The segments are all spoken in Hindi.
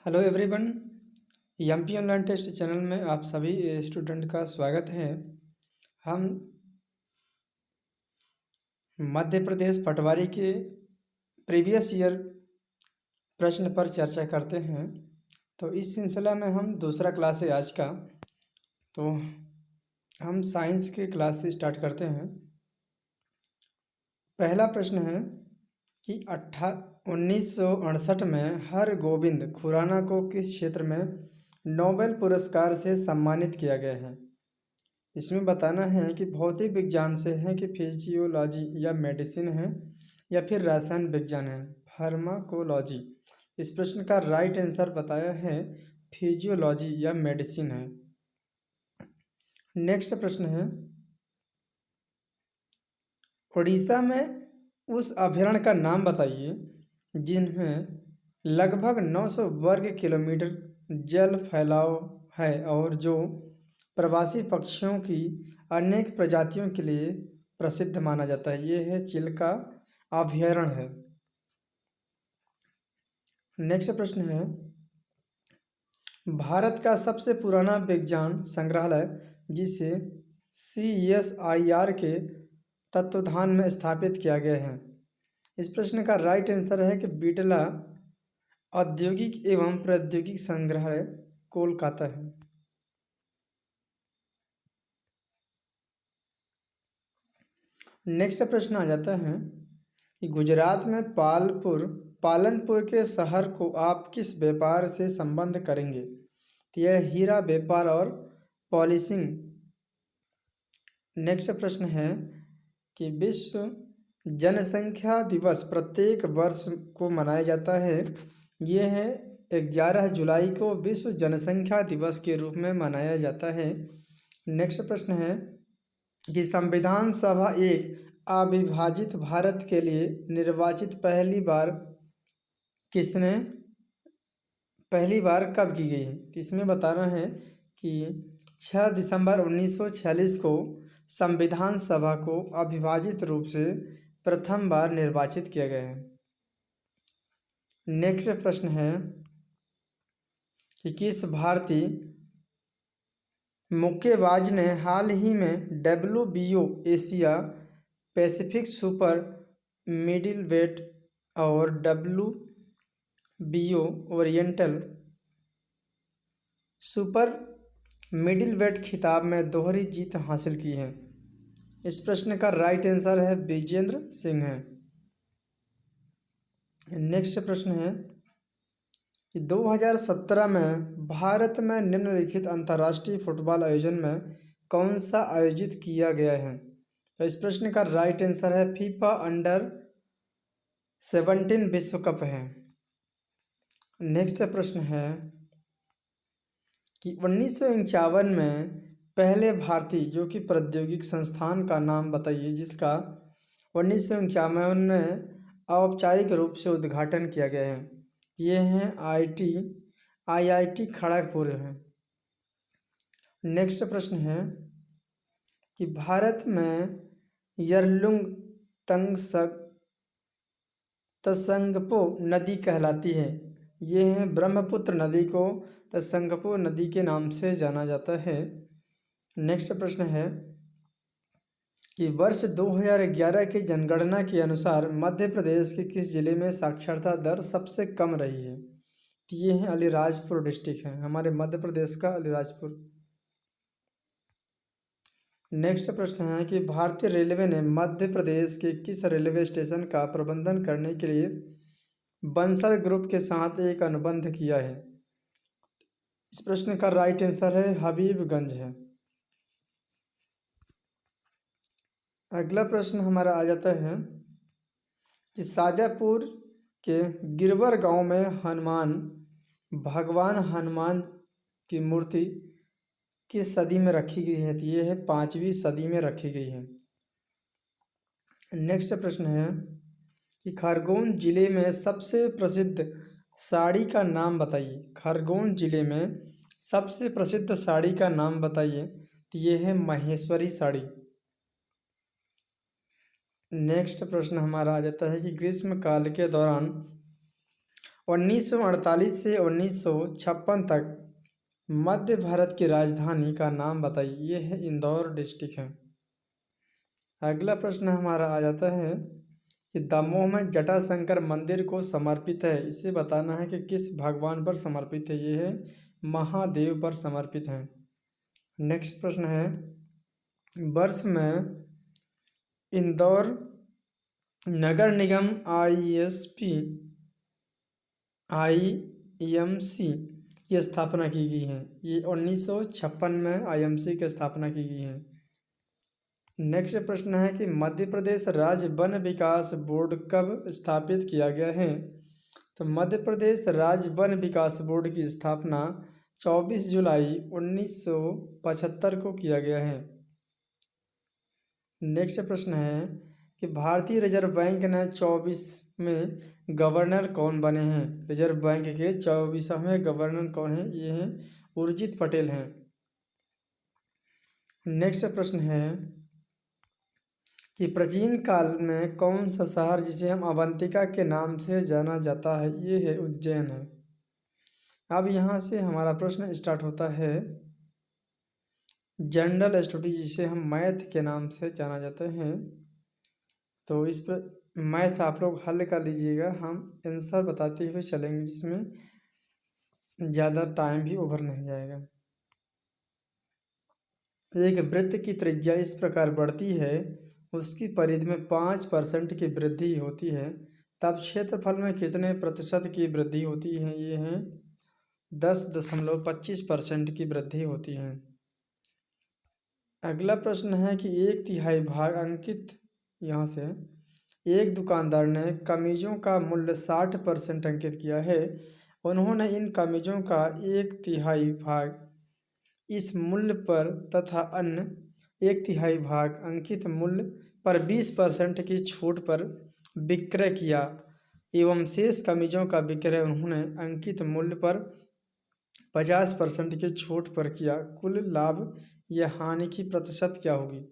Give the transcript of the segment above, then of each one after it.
Hello everyone. MP online test channel में आप सभी स्टूडेंट का स्वागत है। हम मध्य प्रदेश पटवारी के प्रीवियस ईयर प्रश्न पर चर्चा करते हैं। तो इस सिलसिला में हम दूसरा क्लास है आज का। तो हम साइंस के क्लास से स्टार्ट करते हैं। पहला प्रश्न है कि 1968 में हरगोविंद खुराना को किस क्षेत्र में नोबेल पुरस्कार से सम्मानित किया गया है। इसमें बताना है कि भौतिक विज्ञान से है कि फिजियोलॉजी या मेडिसिन है या फिर रसायन विज्ञान है, फार्माकोलॉजी। इस प्रश्न का राइट आंसर बताया है फिजियोलॉजी या मेडिसिन है। नेक्स्ट प्रश्न है, उड़ीसा में उस अभयारण्य का नाम बताइए जिनमें लगभग 900 वर्ग किलोमीटर जल फैलाव है और जो प्रवासी पक्षियों की अनेक प्रजातियों के लिए प्रसिद्ध माना जाता है। ये है चिल्का अभयारण्य है। नेक्स्ट प्रश्न है, भारत का सबसे पुराना विज्ञान संग्रहालय जिसे CSIR के तत्वाधान में स्थापित किया गया है। इस प्रश्न का राइट आंसर है कि बिड़ला औद्योगिक एवं प्रौद्योगिक संग्रहालय कोलकाता है। नेक्स्ट प्रश्न आ जाता है कि गुजरात में पालनपुर के शहर को आप किस व्यापार से संबंध करेंगे। तो यह हीरा व्यापार और पॉलिशिंग। नेक्स्ट प्रश्न है कि विश्व जनसंख्या दिवस प्रत्येक वर्ष को मनाया जाता है। ये है 11 जुलाई को विश्व जनसंख्या दिवस के रूप में मनाया जाता है। नेक्स्ट प्रश्न है कि संविधान सभा एक अविभाजित भारत के लिए निर्वाचित पहली बार कब की गई है। तो इसमें बताना है कि 6 दिसंबर 1946 को संविधान सभा को अविभाजित रूप से प्रथम बार निर्वाचित किया गया है। नेक्स्ट प्रश्न है कि किस भारतीय मुक्केबाज ने हाल ही में WBO Asia Pacific super middleweight और WBO ओरिएंटल सुपर मिडिलवेट खिताब में दोहरी जीत हासिल की है। इस प्रश्न का राइट आंसर है विजेंद्र सिंह है। नेक्स्ट प्रश्न है कि 2017 में भारत में निम्नलिखित अंतर्राष्ट्रीय फुटबॉल आयोजन में कौन सा आयोजित किया गया है। तो इस प्रश्न का राइट आंसर है फीफा अंडर-17 विश्व कप है। नेक्स्ट प्रश्न है कि 1951 में पहले भारतीय जो कि प्रौद्योगिक संस्थान का नाम बताइए जिसका 1951 में औपचारिक रूप से उद्घाटन किया गया है। ये हैं IIT खड़गपुर है। नेक्स्ट प्रश्न है कि भारत में यरलुंग तसंगपो नदी कहलाती है। ये है ब्रह्मपुत्र नदी को तसंगपो नदी के नाम से जाना जाता है। नेक्स्ट प्रश्न है कि वर्ष 2011 की जनगणना के अनुसार मध्य प्रदेश के किस जिले में साक्षरता दर सबसे कम रही है। तो ये है अलीराजपुर डिस्ट्रिक्ट है, हमारे मध्य प्रदेश का अलीराजपुर। नेक्स्ट प्रश्न है कि भारतीय रेलवे ने मध्य प्रदेश के किस रेलवे स्टेशन का प्रबंधन करने के लिए बंसल ग्रुप के साथ एक अनुबंध किया है। इस प्रश्न का राइट आंसर है हबीबगंज है। अगला प्रश्न हमारा आ जाता है कि शाजापुर के गिरवर गांव में भगवान हनुमान की मूर्ति किस सदी में रखी गई है। तो ये है 5वीं सदी में रखी गई है। नेक्स्ट प्रश्न है कि खरगोन जिले में सबसे प्रसिद्ध साड़ी का नाम बताइए। खरगोन जिले में सबसे प्रसिद्ध साड़ी का नाम बताइए। तो ये है महेश्वरी साड़ी। नेक्स्ट प्रश्न हमारा आ जाता है कि ग्रीष्म काल के दौरान 1948 से 1956 तक मध्य भारत की राजधानी का नाम बताइए। ये है इंदौर डिस्ट्रिक्ट है। अगला प्रश्न हमारा आ जाता है कि दमोह में जटाशंकर मंदिर को समर्पित है। इसे बताना है कि किस भगवान पर समर्पित है। ये है महादेव पर समर्पित है। नेक्स्ट प्रश्न है, वर्ष में इंदौर नगर निगम आईएमसी की स्थापना की गई है। ये 1956 में आईएमसी की स्थापना की गई है। नेक्स्ट प्रश्न है कि मध्य प्रदेश राज्य वन विकास बोर्ड कब स्थापित किया गया है। तो मध्य प्रदेश राज्य वन विकास बोर्ड की स्थापना 24 जुलाई 1975 को किया गया है। नेक्स्ट प्रश्न है कि भारतीय रिजर्व बैंक ने 24 में गवर्नर कौन बने हैं। रिजर्व बैंक के 24वें गवर्नर कौन हैं। ये हैं उर्जित पटेल हैं। नेक्स्ट प्रश्न है कि प्राचीन काल में कौन सा शहर जिसे हम अवंतिका के नाम से जाना जाता है। ये है उज्जैन है। अब यहाँ से हमारा प्रश्न स्टार्ट होता है जनरल स्टडी जिसे हम मैथ के नाम से जाना जाता है। तो इस पर मैथ आप लोग हल कर लीजिएगा, हम आंसर बताते हुए चलेंगे जिसमें ज़्यादा टाइम भी ओवर नहीं जाएगा। एक वृत्त की त्रिज्या इस प्रकार बढ़ती है, उसकी परिधि में 5% की वृद्धि होती है, तब क्षेत्रफल में कितने प्रतिशत की वृद्धि होती है। ये है 10.25% की वृद्धि होती है। अगला प्रश्न है कि 1/3 भाग अंकित, यहाँ से एक दुकानदार ने कमीज़ों का मूल्य 60% अंकित किया है। उन्होंने इन कमीज़ों का 1/3 भाग इस मूल्य पर तथा अन्य 1/3 भाग अंकित मूल्य पर 20% की छूट पर विक्रय किया एवं शेष कमीज़ों का विक्रय उन्होंने अंकित मूल्य पर 50% की छूट पर किया। कुल लाभ या हानि की प्रतिशत क्या होगी।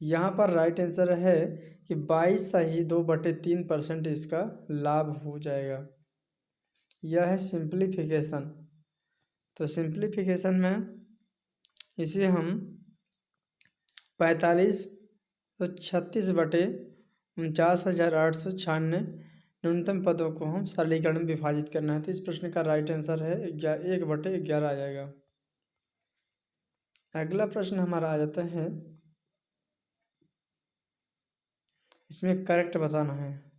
यहाँ पर राइट आंसर है कि 22/3% इसका लाभ हो जाएगा। यह है सिंप्लीफिकेशन। तो सिंप्लीफिकेशन में इसे हम 45 तो 36/49,896 न्यूनतम पदों को हम सरलीकरण में विभाजित करना है। तो इस प्रश्न का राइट आंसर है 1/11 आ जाएगा। अगला प्रश्न हमारा आ जाता है, इसमें करेक्ट बताना है।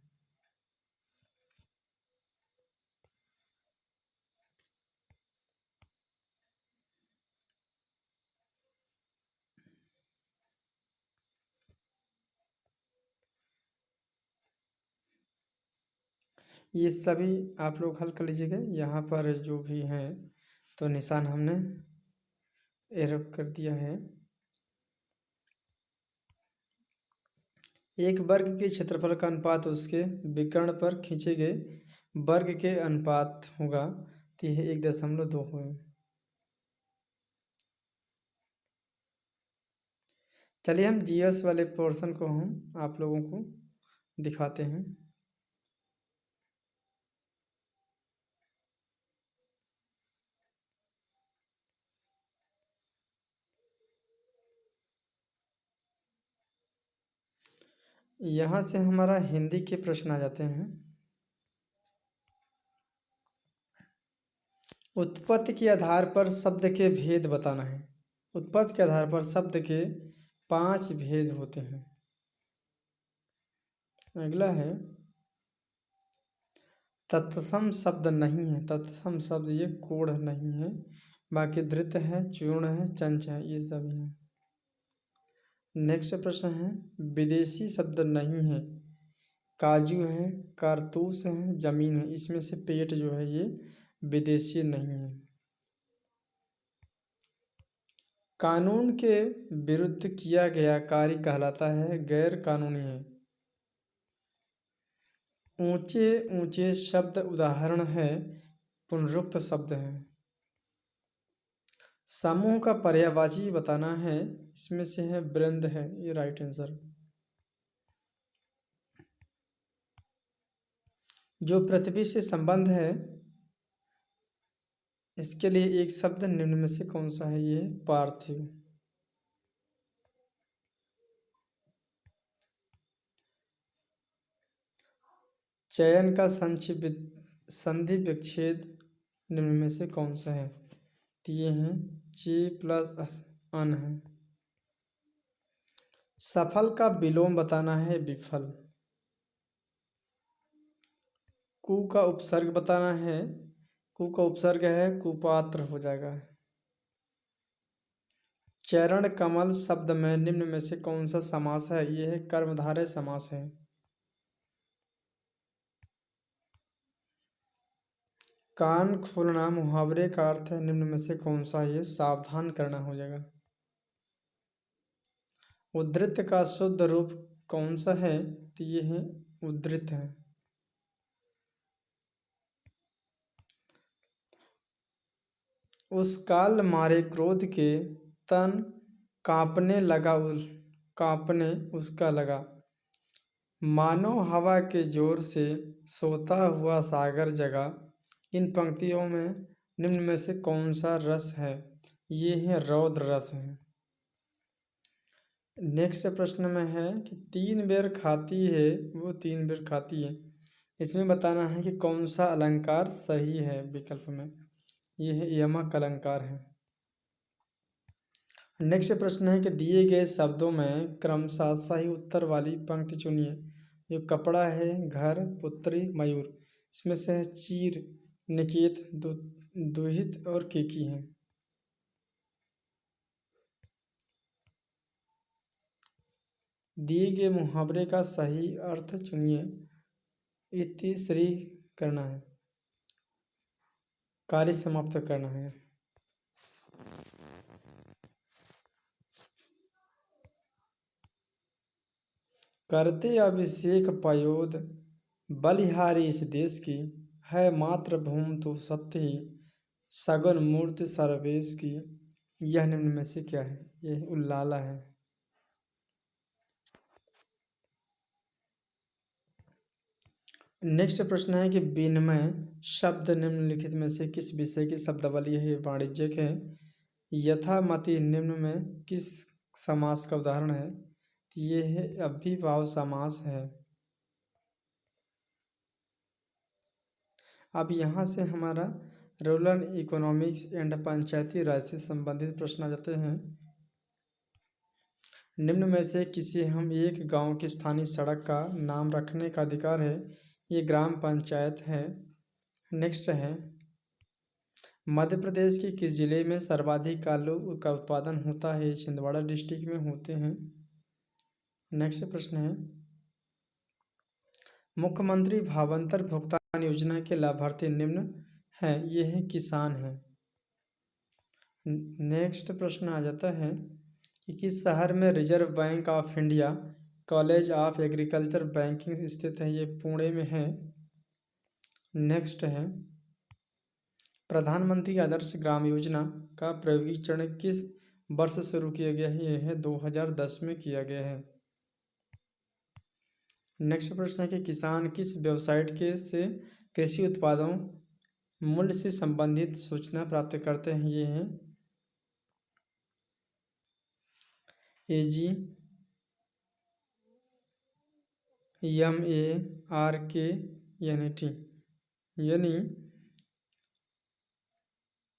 ये सभी आप लोग हल कर लीजिएगा। यहाँ पर जो भी हैं तो निशान हमने एरर कर दिया है। एक वर्ग के क्षेत्रफल का अनुपात उसके विकर्ण पर खींचे गए वर्ग के अनुपात होगा। तो यह 1.2 है। चलिए हम जीएस वाले पोर्शन को हम आप लोगों को दिखाते हैं। यहाँ से हमारा हिंदी के प्रश्न आ जाते हैं। उत्पत्ति के आधार पर शब्द के भेद बताना है। उत्पत्ति के आधार पर शब्द के 5 भेद होते हैं। अगला है तत्सम शब्द नहीं है। तत्सम शब्द ये कोढ़ नहीं है। बाकी धृत है, चूर्ण है, चंच है, ये सब है। नेक्स्ट प्रश्न है विदेशी शब्द नहीं है। काजू है, कारतूस है, जमीन है। इसमें से पेट जो है ये विदेशी नहीं है। कानून के विरुद्ध किया गया कार्य कहलाता है गैर कानूनी है। ऊंचे ऊंचे शब्द उदाहरण है पुनरुक्त शब्द है। समूह का पर्यायवाची बताना है। इसमें से है वृंद है, ये राइट आंसर। जो पृथ्वी से संबंध है, इसके लिए एक शब्द निम्न में से कौन सा है? ये पार्थिव। चयन का संधि विच्छेद निम्न में से कौन सा है? तो ये हैं चे प्लस अन है। सफल का विलोम बताना है विफल। कु का उपसर्ग बताना है, कु का उपसर्ग है कुपात्र हो जाएगा। चरण कमल शब्द में निम्न में से कौन सा समास है? यह है कर्मधारय समास है। कान खोलना मुहावरे का अर्थ है निम्न में से कौन सा? ये सावधान करना हो जाएगा। उद्धृत का शुद्ध रूप कौन सा है? तो ये है उद्धृत है। उस काल मारे क्रोध के तन कांपने लगा, कांपने उसका लगा, मानो हवा के जोर से सोता हुआ सागर जगा। इन पंक्तियों में निम्न में से कौन सा रस है? ये है रौद्र रस है। नेक्स्ट प्रश्न में है कि 3 बेर खाती है वो 3 बेर खाती है। इसमें बताना है कि कौन सा अलंकार सही है विकल्प में। ये है यमक अलंकार है। नेक्स्ट प्रश्न है कि दिए गए शब्दों में क्रमशः सही उत्तर वाली पंक्ति चुनिए। जो कपड़ा है, घर, पुत्री, मयूर। इसमें से है चीर, निकेत, दुहित और केकी है। दिए गए मुहावरे का सही अर्थ चुनिए। इति श्री करना है, कार्य समाप्त करना है। करते अभिषेक पयोद, बलिहारी इस देश की, है मातृभूमि तो सत्य ही, सगुन मूर्ति सर्वेश की। यह निम्न में से क्या है? यह उल्लाला है। नेक्स्ट प्रश्न है कि विनिमय शब्द निम्नलिखित में से किस विषय की शब्दावली है? वाणिज्यिक है। यथामति निम्न में किस समास का उदाहरण है? ये है अभिभाव समास है। अब यहाँ से हमारा रूरल इकोनॉमिक्स एंड पंचायती राज से संबंधित प्रश्न आ जाते हैं। निम्न में से किसी हम एक गांव की स्थानीय सड़क का नाम रखने का अधिकार है? ये ग्राम पंचायत है। नेक्स्ट है मध्य प्रदेश के किस जिले में सर्वाधिक आलू का उत्पादन होता है? छिंदवाड़ा डिस्ट्रिक्ट में होते हैं। नेक्स्ट प्रश्न है मुख्यमंत्री भावांतर भुगतान योजना के लाभार्थी निम्न हैं। ये है किसान है। नेक्स्ट प्रश्न आ जाता है कि किस शहर में reserve bank of India college of agriculture banking स्थित है? ये पुणे में है। नेक्स्ट है प्रधानमंत्री आदर्श ग्राम योजना का प्रयोगीकरण किस वर्ष शुरू किया गया है? यह है 2010 में किया गया है। नेक्स्ट प्रश्न है कि किसान किस वेबसाइट के से कृषि उत्पादों मूल्य से संबंधित सूचना प्राप्त करते हैं? ये हैं AGMARKNET यानी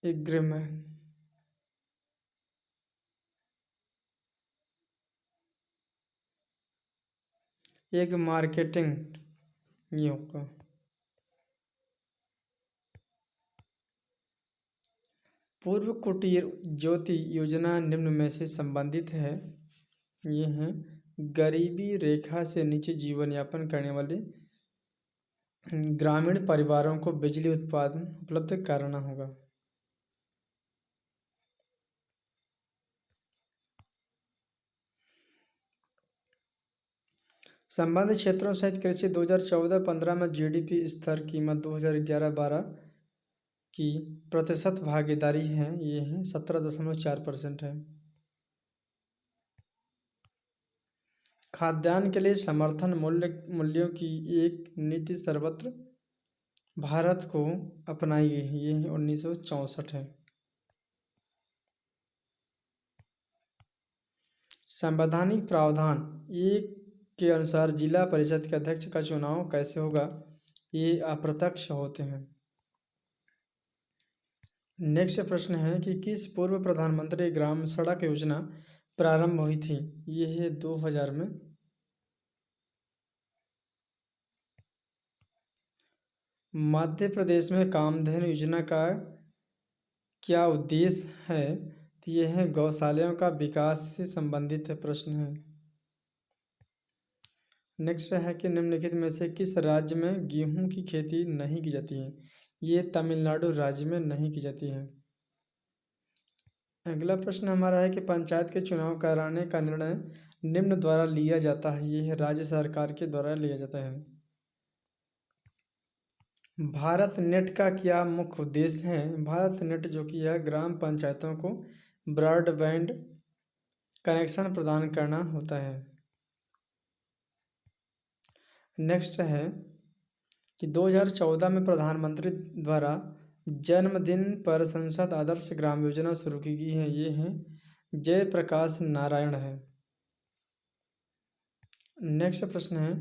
एग्रीमेंट। एक मार्केटिंग ये होगा। पूर्व कुटीर ज्योति योजना निम्न में से संबंधित है। ये हैं गरीबी रेखा से नीचे जीवन यापन करने वाले ग्रामीण परिवारों को बिजली उत्पादन उपलब्ध कराना होगा। संबंधित क्षेत्रों सहित कृषि 2014-15 में जीडीपी स्तर कीमत 2011-12 की प्रतिशत भागीदारी है। ये है 17.4% है। खाद्यान्न के लिए समर्थन मूल्यों की एक नीति सर्वत्र भारत को अपनाई गई है, ये 1964 है। संवैधानिक प्रावधान एक के अनुसार जिला परिषद के अध्यक्ष का चुनाव कैसे होगा? ये अप्रत्यक्ष होते हैं। नेक्स्ट प्रश्न है कि किस पूर्व प्रधानमंत्री ग्राम सड़क योजना प्रारंभ हुई थी? ये है 2000 में। मध्य प्रदेश में कामधेनु योजना का क्या उद्देश्य है? तो यह है गौशालाओं का विकास से संबंधित प्रश्न है। नेक्स्ट है कि निम्नलिखित में से किस राज्य में गेहूं की खेती नहीं की जाती है? ये तमिलनाडु राज्य में नहीं की जाती है। अगला प्रश्न हमारा है कि पंचायत के चुनाव कराने का निर्णय निम्न द्वारा लिया जाता है। यह राज्य सरकार के द्वारा लिया जाता है। भारत नेट का क्या मुख्य उद्देश्य है? भारत नेट जो कि है ग्राम पंचायतों को ब्रॉडबैंड कनेक्शन प्रदान करना होता है। नेक्स्ट है कि 2014 में प्रधानमंत्री द्वारा जन्मदिन पर संसद आदर्श ग्राम योजना शुरू की गई है। ये है जयप्रकाश नारायण है। नेक्स्ट प्रश्न है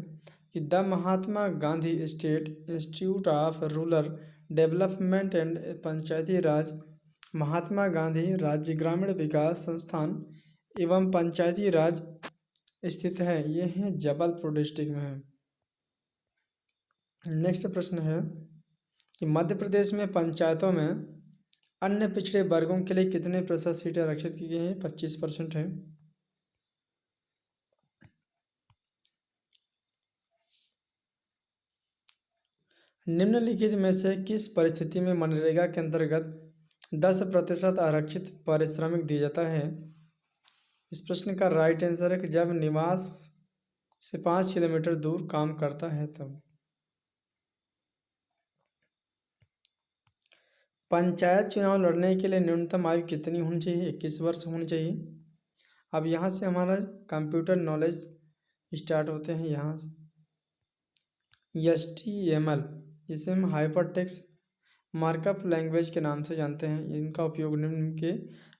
कि the Mahatma Gandhi state institute of rural development and Panchayati Raj Mahatma Gandhi राज्य ग्रामीण विकास संस्थान एवं पंचायती राज स्थित है। ये है जबलपुर डिस्ट्रिक्ट में है। नेक्स्ट प्रश्न है कि मध्य प्रदेश में पंचायतों में अन्य पिछड़े वर्गों के लिए कितने प्रतिशत सीटें आरक्षित की गई हैं? 25% है। निम्नलिखित में से किस परिस्थिति में मनरेगा के अंतर्गत 10% आरक्षित पारिश्रमिक दिया जाता है? इस प्रश्न का राइट आंसर है कि जब निवास से 5 किलोमीटर दूर काम करता है तब। पंचायत चुनाव लड़ने के लिए न्यूनतम आयु कितनी होनी चाहिए? 21 वर्ष होनी चाहिए। अब यहाँ से हमारा कंप्यूटर नॉलेज स्टार्ट होते हैं। यहाँ से HTML जिसे हम हाइपर टेक्स्ट मार्कअप लैंग्वेज के नाम से जानते हैं, इनका उपयोग निम्न के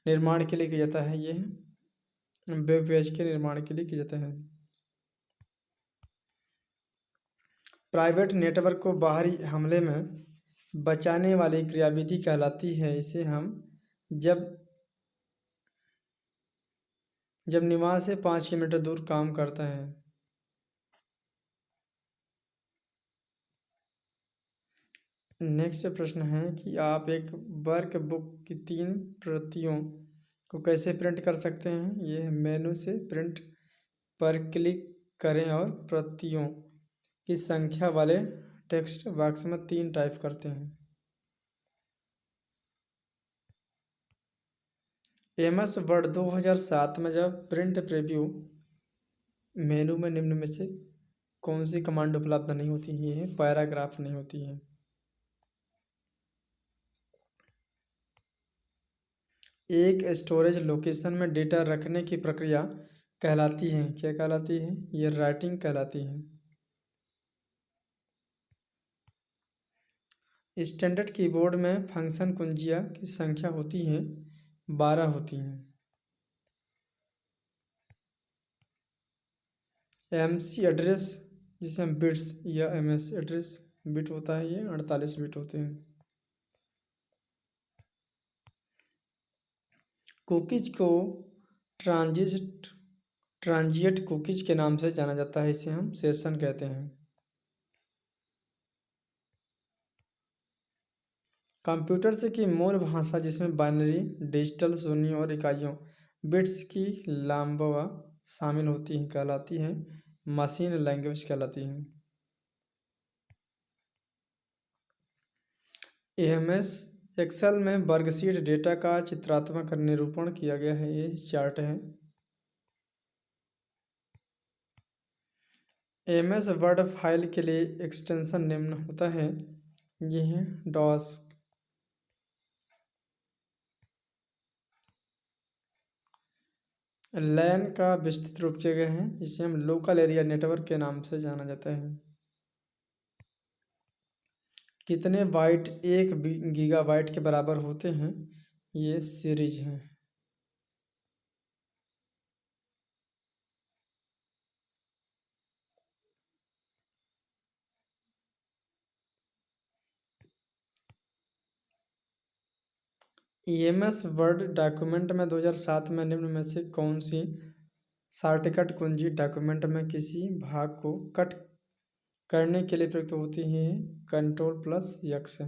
निर्माण के लिए किया जाता है। ये वेब पेज के निर्माण के लिए किया जाता है। प्राइवेट नेटवर्क को बाहरी हमले में बचाने वाली क्रियाविधि कहलाती है। इसे हम जब निवास से 5 किलोमीटर दूर काम करता है। नेक्स्ट प्रश्न है कि आप एक वर्क बुक की 3 प्रतियों को कैसे प्रिंट कर सकते हैं? यह मेनू से प्रिंट पर क्लिक करें और प्रतियों की संख्या वाले टेक्स्ट बॉक्स में 3 टाइप करते हैं। MS वर्ड 2007 में जब प्रिंट प्रीव्यू मेनू में निम्न में से कौन सी कमांड उपलब्ध नहीं होती है? पैराग्राफ नहीं होती है। एक स्टोरेज लोकेशन में डेटा रखने की प्रक्रिया कहलाती है, क्या कहलाती है? ये राइटिंग कहलाती है। स्टैंडर्ड कीबोर्ड में फंक्शन कुंजियाँ की संख्या होती है 12 होती हैं। MC एड्रेस जिसे हम बिट्स या MS एड्रेस बिट होता है, ये 48 बिट होते हैं। कुकीज को ट्रांजिएंट कुकीज के नाम से जाना जाता है। इसे हम सेशन कहते हैं। कंप्यूटर से की मूल भाषा जिसमें बाइनरी डिजिटल शून्यों और इकाइयों बिट्स की लंबावा शामिल होती है कहलाती है मशीन लैंग्वेज कहलाती है। MS एक्सेल में वर्कशीट डेटा का चित्रात्मक निरूपण किया गया है। ये चार्ट है। MS वर्ड फाइल के लिए एक्सटेंशन निम्न होता है। ये है डॉस। लैन का विस्तृत रूप जगह है, इसे हम लोकल एरिया नेटवर्क के नाम से जाना जाता है। कितने बाइट 1 गीगाबाइट के बराबर होते हैं? ये सीरीज है। EMS वर्ड डॉक्यूमेंट में 2007 में निम्न में से कौन सी शॉर्टकट कुंजी डॉक्यूमेंट में किसी भाग को कट करने के लिए प्रयुक्त होती है? Ctrl+X है।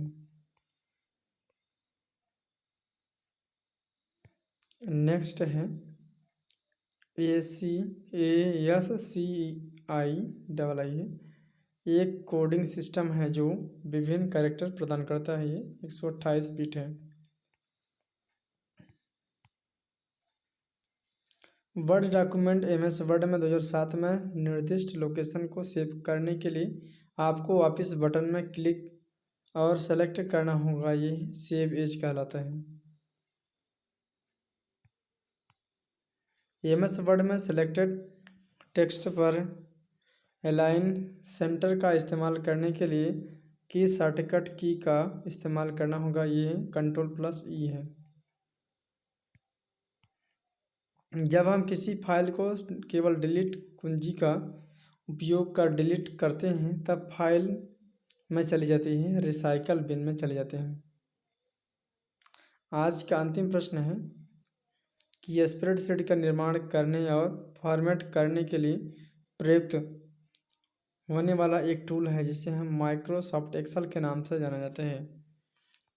नेक्स्ट है ASCII है। एक कोडिंग सिस्टम है जो विभिन्न कैरेक्टर प्रदान करता है। ये 128 बिट है। वर्ड डॉक्यूमेंट MS वर्ड में 2007 में निर्दिष्ट लोकेशन को सेव करने के लिए आपको वापस बटन में क्लिक और सेलेक्ट करना होगा। ये सेव एज कहलाता है। MS वर्ड में सेलेक्टेड टेक्स्ट पर अलाइन सेंटर का इस्तेमाल करने के लिए किस शॉर्टकट की का इस्तेमाल करना होगा? ये Ctrl+E है। जब हम किसी फाइल को केवल डिलीट कुंजी का उपयोग कर डिलीट करते हैं तब फाइल में चली जाती है, रिसाइकल बिन में चले जाते हैं। आज का अंतिम प्रश्न है कि स्प्रेडशीट का निर्माण करने और फॉर्मेट करने के लिए प्रयुक्त होने वाला एक टूल है जिसे हम माइक्रोसॉफ्ट एक्सेल के नाम से जाना जाता है।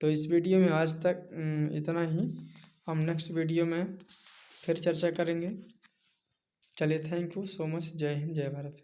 तो इस वीडियो में आज तक इतना ही। हम नेक्स्ट वीडियो में फिर चर्चा करेंगे। चलिए, थैंक यू सो मच। जय हिंद, जय भारत।